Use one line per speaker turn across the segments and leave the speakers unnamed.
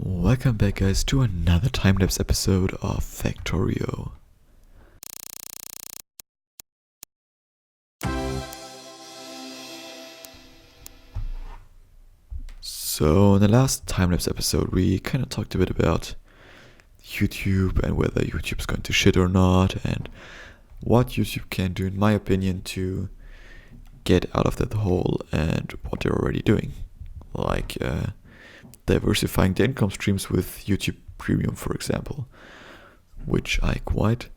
Welcome back, guys, to another time-lapse episode of Factorio. So in the last time-lapse episode we kind of talked a bit about YouTube and whether YouTube's going to shit or not, and what YouTube can do, in my opinion, to get out of that hole, and what they're already doing, like diversifying the income streams with YouTube Premium, for example, which I quite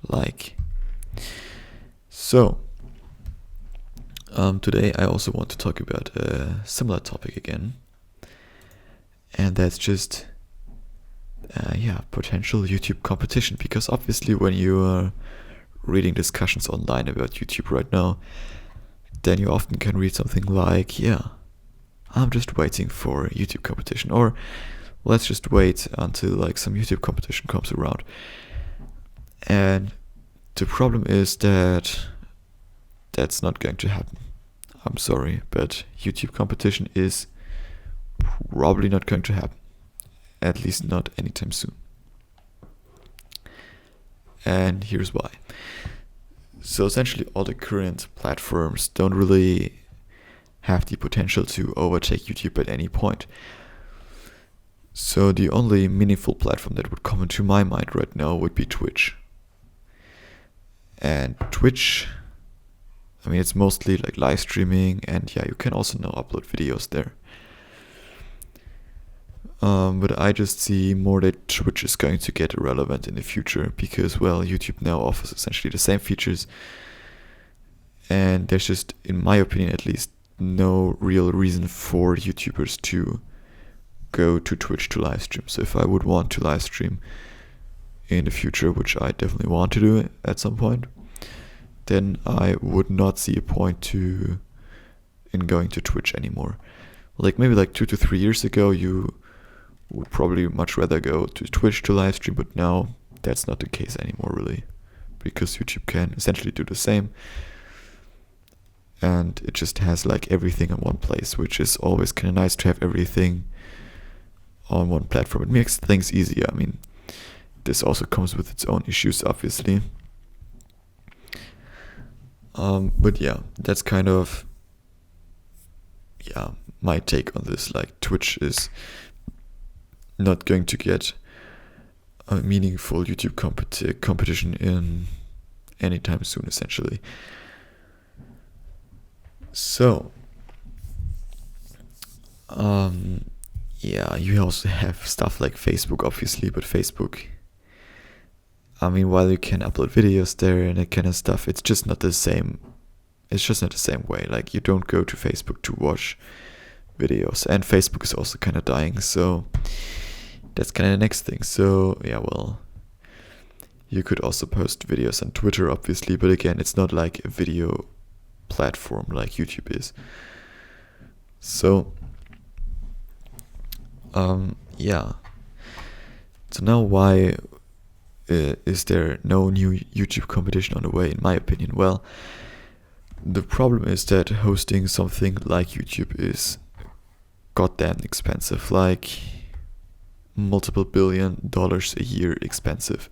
like. So today I also want to talk about a similar topic again, and that's just potential YouTube competition, because obviously when you are reading discussions online about YouTube right now, then you often can read something like, I'm just waiting for YouTube competition, or let's just wait until like some YouTube competition comes around. And the problem is that that's not going to happen. I'm sorry, but YouTube competition is probably not going to happen, at least not anytime soon. And here's why. So essentially all the current platforms don't really have the potential to overtake YouTube at any point. So the only meaningful platform that would come into my mind right now would be Twitch. And Twitch, I mean, it's mostly like live streaming, and you can also now upload videos there. But I just see more that Twitch is going to get irrelevant in the future, because, well, YouTube now offers essentially the same features, and there's just, in my opinion at least, no real reason for YouTubers to go to Twitch to live stream. So if I would want to live stream in the future, which I definitely want to do at some point, then I would not see a point in going to Twitch anymore. Like maybe like 2 to 3 years ago, you would probably much rather go to Twitch to live stream, but now that's not the case anymore, really, because YouTube can essentially do the same, and it just has like everything in one place, which is always kind of nice to have everything on one platform. It makes things easier. I mean, this also comes with its own issues, obviously. But that's kind of my take on this. Like, Twitch is not going to get a meaningful YouTube competition in anytime soon, essentially. So you also have stuff like Facebook, obviously, but Facebook, I mean, while you can upload videos there and that kind of stuff, it's just not the same. It's just not the same way. Like, you don't go to Facebook to watch videos, and Facebook is also kind of dying, so that's kind of the next thing. So you could also post videos on Twitter, obviously, but again, it's not like a video platform like YouTube is. So so now why is there no new YouTube competition on the way, in my opinion? Well, the problem is that hosting something like YouTube is goddamn expensive, like multiple $1 billion a year expensive.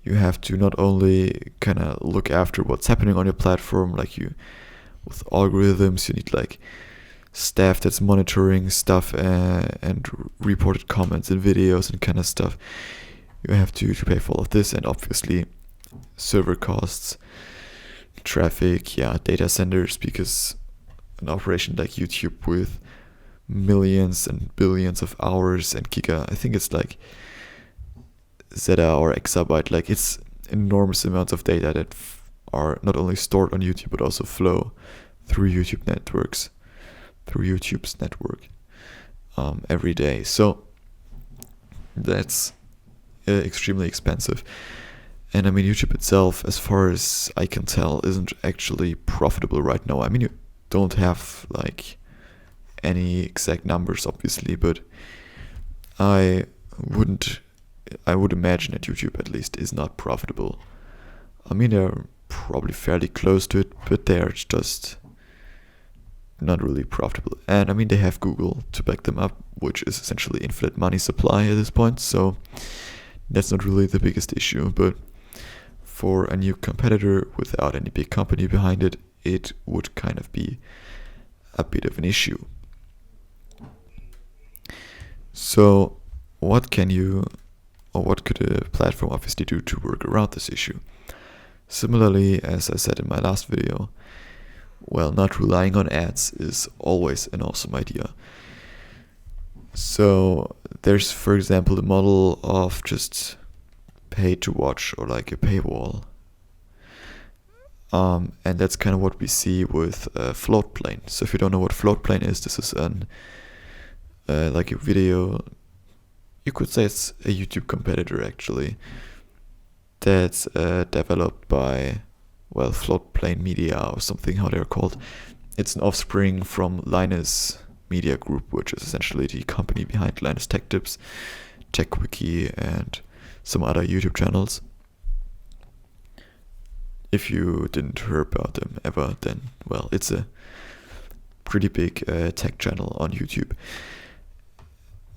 You have to not only kind of look after what's happening on your platform, like with algorithms, you need like staff that's monitoring stuff and reported comments and videos and kind of stuff. You have to pay for all of this, and obviously server costs, traffic, data centers, because an operation like YouTube with millions and billions of hours and I think it's like zeta or exabyte, like it's enormous amounts of data that are not only stored on YouTube but also flow through YouTube's network every day. So that's extremely expensive. And I mean, YouTube itself, as far as I can tell, isn't actually profitable right now. I mean, you don't have like any exact numbers, obviously, but I would imagine that YouTube at least is not profitable. I mean, they're probably fairly close to it, but they're just not really profitable. And I mean, they have Google to back them up, which is essentially infinite money supply at this point, so that's not really the biggest issue. But for a new competitor without any big company behind it, it would kind of be a bit of an issue. So what could a platform obviously do to work around this issue? Similarly, as I said in my last video, well, not relying on ads is always an awesome idea. So there's, for example, the model of just pay to watch, or like a paywall. And that's kind of what we see with Floatplane. So if you don't know what Floatplane is, this is like a video, you could say it's a YouTube competitor actually, that's developed by, well, Floatplane Media or something, how they're called. It's an offspring from Linus Media Group, which is essentially the company behind Linus Tech Tips, TechWiki, and some other YouTube channels. If you didn't hear about them ever, then, well, it's a pretty big tech channel on YouTube.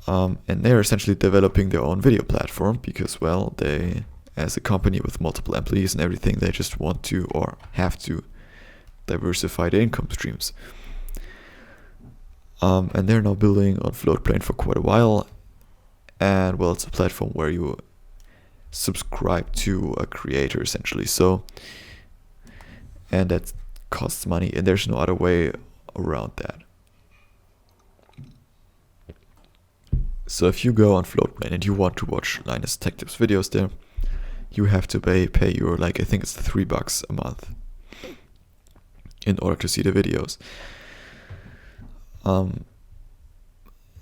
And they're essentially developing their own video platform because, well, they, as a company with multiple employees and everything, they just want to, or have to, diversify their income streams. And they're now building on Floatplane for quite a while. And, well, it's a platform where you subscribe to a creator essentially. So, and that costs money, and there's no other way around that. So if you go on Floatplane and you want to watch Linus Tech Tips videos there, you have to pay your, like, I think it's $3 a month in order to see the videos. And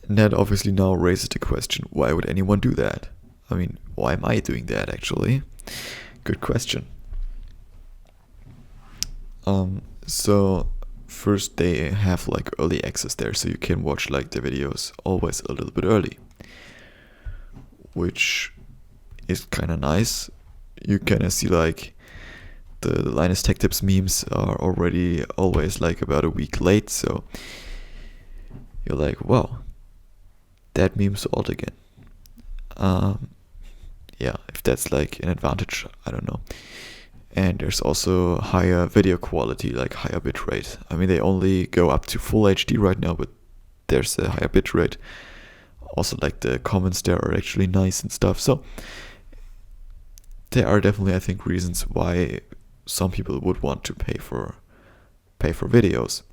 that obviously now raises the question, why would anyone do that? I mean, why am I doing that actually? Good question. So first, they have like early access there, so you can watch like the videos always a little bit early, which is kind of nice. You kind of see like the Linus Tech Tips memes are already always like about a week late, so you're like, wow, that meme's old again. Yeah, if that's like an advantage, I don't know. And there's also higher video quality, like higher bitrate. I mean, they only go up to full HD right now, but there's a higher bitrate. Also, like the comments there are actually nice and stuff. So there are definitely, I think, reasons why some people would want to pay for videos.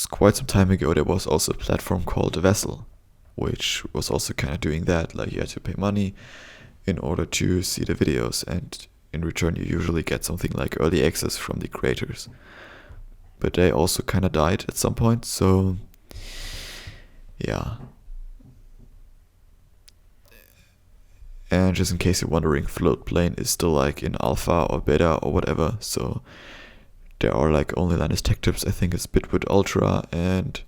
Quite some time ago, there was also a platform called Vessel, which was also kind of doing that. Like, you had to pay money in order to see the videos, and in return you usually get something like early access from the creators. But they also kind of died at some point, so yeah. And just in case you're wondering, Floatplane is still like in alpha or beta or whatever, so there are like only Linus Tech Tips, I think it's Bitwood Ultra, and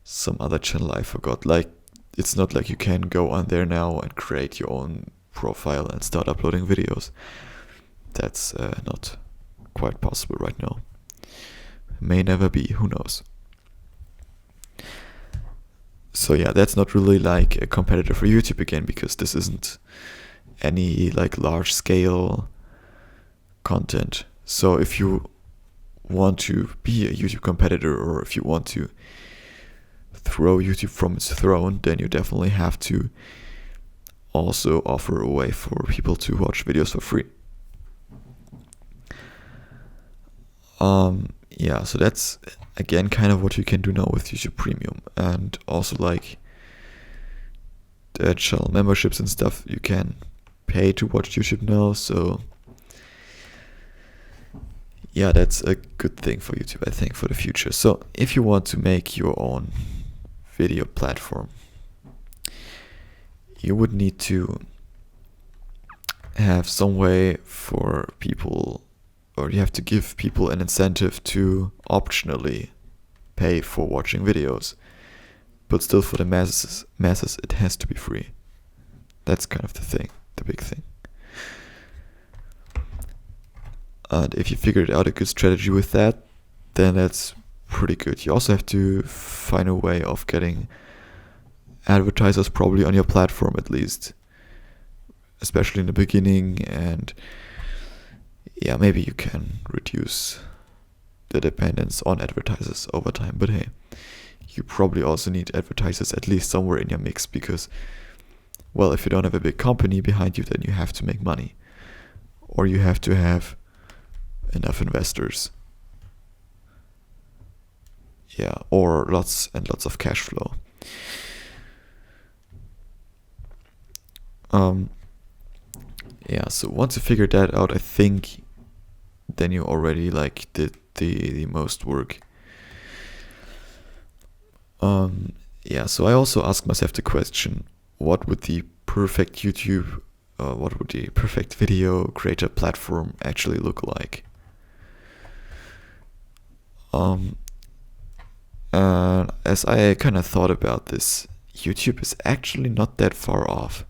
some other channel I forgot. Like, it's not like you can go on there now and create your own profile and start uploading videos. That's not quite possible right now. May never be, who knows. So yeah, that's not really like a competitor for YouTube again, because this isn't any like large scale content. So if you want to be a YouTube competitor, or if you want to throw YouTube from its throne, then you definitely have to also offer a way for people to watch videos for free. Yeah, so that's again kind of what you can do now with YouTube Premium, and also like the channel memberships and stuff. You can pay to watch YouTube now, so yeah, that's a good thing for YouTube, I think, for the future. So if you want to make your own video platform, you would need to have some way for people, or you have to give people an incentive to optionally pay for watching videos. But still, for the masses it has to be free. That's kind of the thing, the big thing. And if you figured out a good strategy with that, then that's pretty good. You also have to find a way of getting advertisers probably on your platform at least, especially in the beginning. And yeah, maybe you can reduce the dependence on advertisers over time. But hey, you probably also need advertisers at least somewhere in your mix because, well, if you don't have a big company behind you, then you have to make money. Or you have to have enough investors. Yeah, or lots and lots of cash flow. Yeah, so once you figured that out, I think then you already like did the most work. Yeah, so I also asked myself the question, what would the perfect what would the perfect video creator platform actually look like? And as I kind of thought about this, YouTube is actually not that far off.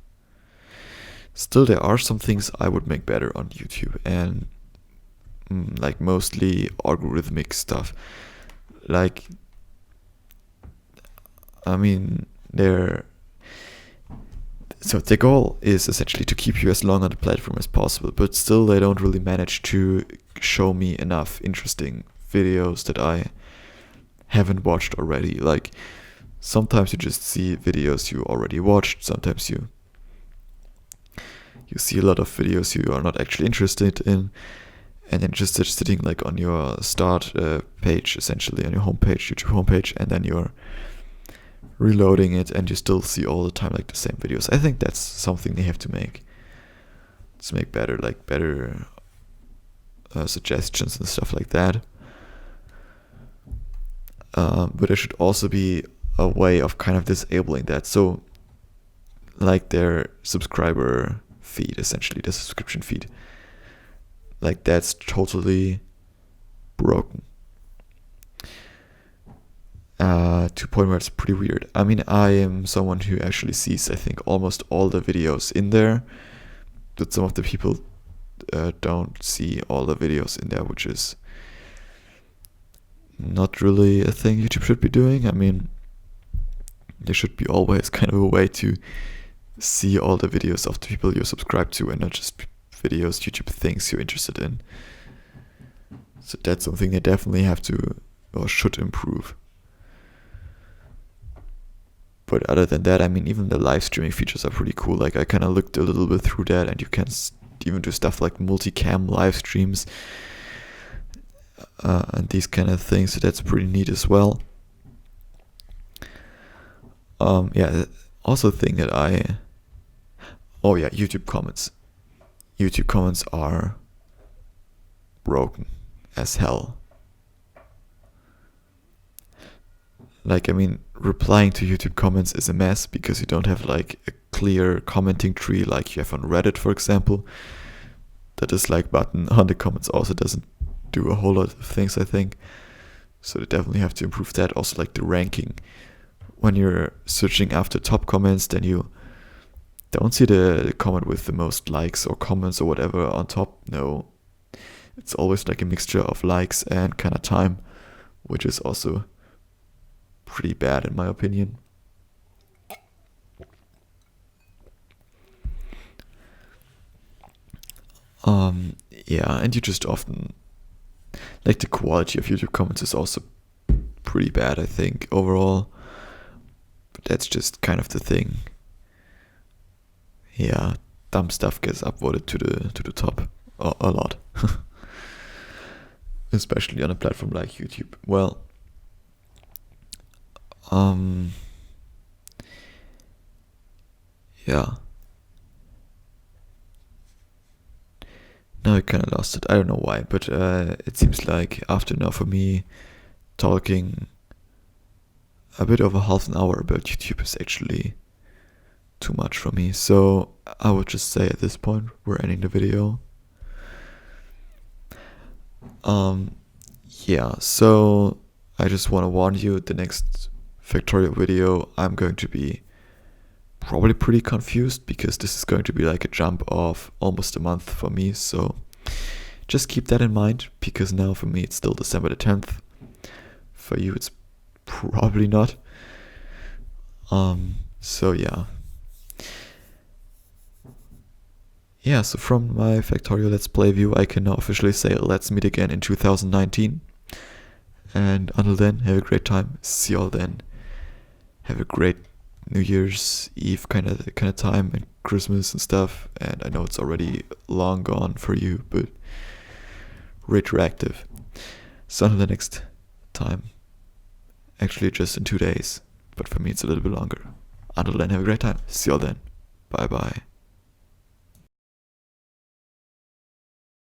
Still, there are some things I would make better on YouTube, and like mostly algorithmic stuff. Like, I mean, so the goal is essentially to keep you as long on the platform as possible, but still they don't really manage to show me enough interesting videos that I haven't watched already. Like, sometimes you just see videos you already watched, sometimes you see a lot of videos you are not actually interested in, and then just sitting like on your start page, essentially on your homepage, YouTube homepage, and then you're reloading it and you still see all the time like the same videos. I think that's something they have to make better, like better suggestions and stuff like that. But there should also be a way of kind of disabling that. So like their subscriber feed, essentially the subscription feed, like that's totally broken. To a point where it's pretty weird. I mean, I am someone who actually sees, I think, almost all the videos in there, but some of the people don't see all the videos in there, which is not really a thing YouTube should be doing. I mean, there should be always kind of a way to see all the videos of the people you're subscribed to and not just videos YouTube thinks you're interested in. So that's something they definitely have to or should improve. But other than that, I mean, even the live streaming features are pretty cool. Like, I kind of looked a little bit through that, and you can even do stuff like multicam live streams and these kind of things. So that's pretty neat as well. Yeah, also thing that YouTube comments. YouTube comments are broken as hell. Like, I mean, replying to YouTube comments is a mess because you don't have like a clear commenting tree like you have on Reddit, for example. The dislike button on the comments also doesn't do a whole lot of things, I think. So they definitely have to improve that. Also, like the ranking. When you're searching after top comments, then you don't see the comment with the most likes or comments or whatever on top. No, it's always like a mixture of likes and kind of time, which is also pretty bad in my opinion. Yeah, and you just often like the quality of YouTube comments is also pretty bad, I think, overall. But that's just kind of the thing. Yeah, dumb stuff gets upvoted to the top a lot. Especially on a platform like YouTube. Well, yeah. Now I kind of lost it. I don't know why, but it seems like after now for me talking a bit over half an hour about YouTube is actually too much for me. So I would just say at this point we're ending the video. Yeah, so I just want to warn you, the next Factorio video I'm going to be probably pretty confused because this is going to be like a jump of almost a month for me, so just keep that in mind, because now for me it's still December the 10th. For you it's probably not. So yeah, so from my Factorio Let's Play view, I can now officially say let's meet again in 2019. And until then, have a great time. See y'all then. Have a great New Year's Eve kind of time, and Christmas and stuff. And I know it's already long gone for you, but retroactive. So until the next time. Actually, just in 2 days. But for me, it's a little bit longer. Until then, have a great time. See y'all then. Bye bye.